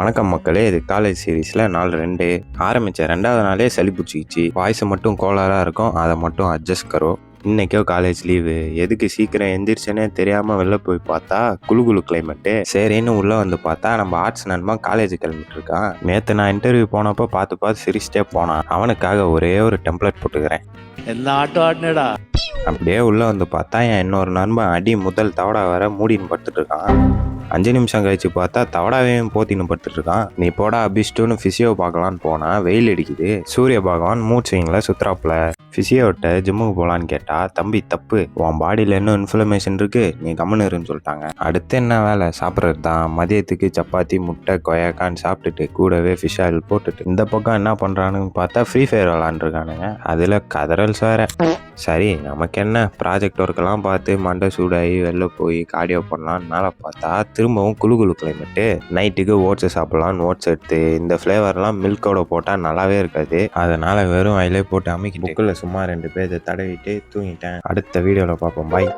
வணக்கம் மக்களே, இது காலேஜ் சீரீஸில் நாள் 2 ஆரம்பித்த 2வது நாளே சளி பிடிச்சிக்கிச்சு. வாய்ஸ் மட்டும் கோளாறாக இருக்கும், அதை மட்டும் அட்ஜஸ்ட் கரோ. இன்னைக்கோ காலேஜ் லீவு. எதுக்கு சீக்கிரம் எந்திரிச்சேனே தெரியாமல் வெளில போய் பார்த்தா குளு கிளைமேட்டு. சரின்னு உள்ளே வந்து பார்த்தா நம்ம ஆர்ட்ஸ் நண்பன் காலேஜ் கிளம்பிட்டு இருக்கான். நேற்று நான் இன்டர்வியூ போனப்போ பார்த்து சிரிச்சிட்டே போனான். அவனுக்காக ஒரே ஒரு டெம்ப்ளேட் போட்டுக்கிறேன். எல்லா ஆட்டம் ஆடினடா. அப்படியே உள்ளே வந்து பார்த்தா என் இன்னொரு நண்பன் அடி முதல் தவடா வர மூடின்னு படுத்துட்டு இருக்கான். 5 நிமிஷம் கழிச்சு பார்த்தா தவடாவையும் போத்தின்னு படுத்துட்டு இருக்கான். நீ போடா அபிஷ்டுன்னு ஃபிசியோ பார்க்கலான்னு போனா வெயில் அடிக்குது. சூரிய பகவான் மூட் ஸ்விங்ல சுத்துறாப்புல. ஃபிசியோட்ட ஜிம்முக்கு போகலான்னு கேட்டா, தம்பி தப்பு, உன் பாடியில் இன்னும் இன்ஃப்ளமேஷன் இருக்கு, நீ கம்முன்னு இருன்னு சொல்லிட்டாங்க. அடுத்து என்ன வேலை, சாப்பிட்றது தான். மதியத்துக்கு சப்பாத்தி முட்டை கொய்யாக்கான்னு சாப்பிட்டுட்டு கூடவே ஃபிஷ் ஆயில் போட்டுட்டு இந்த பக்கம் என்ன பண்றானுன்னு பார்த்தா ஃப்ரீ ஃபயர் விளாண்டுருக்கானுங்க. அதுல கதறல்ஸ் வேற. சரி நமக்கு என்ன, ப்ராஜெக்ட் ஒர்க்கெல்லாம் பார்த்து மண்டை சூடாகி வெளில போய் கார்டியோ பண்ணலான்னு மேலே பார்த்தா திரும்பவும் குளு கிளைமேட்டு. நைட்டுக்கு ஓட்ஸ் சாப்பிட்லான்னு ஓட்ஸ் எடுத்து இந்த ஃப்ளேவர்லாம் மில்கோட போட்டால் நல்லாவே இருக்காது. அதனால் வெறும் அதிலே போட்டு அமைக்கி புக்கில் சும்மா 2 பேஜை தடவிட்டு தூங்கிட்டேன். அடுத்த வீடியோவில் பார்ப்போம். பாய்.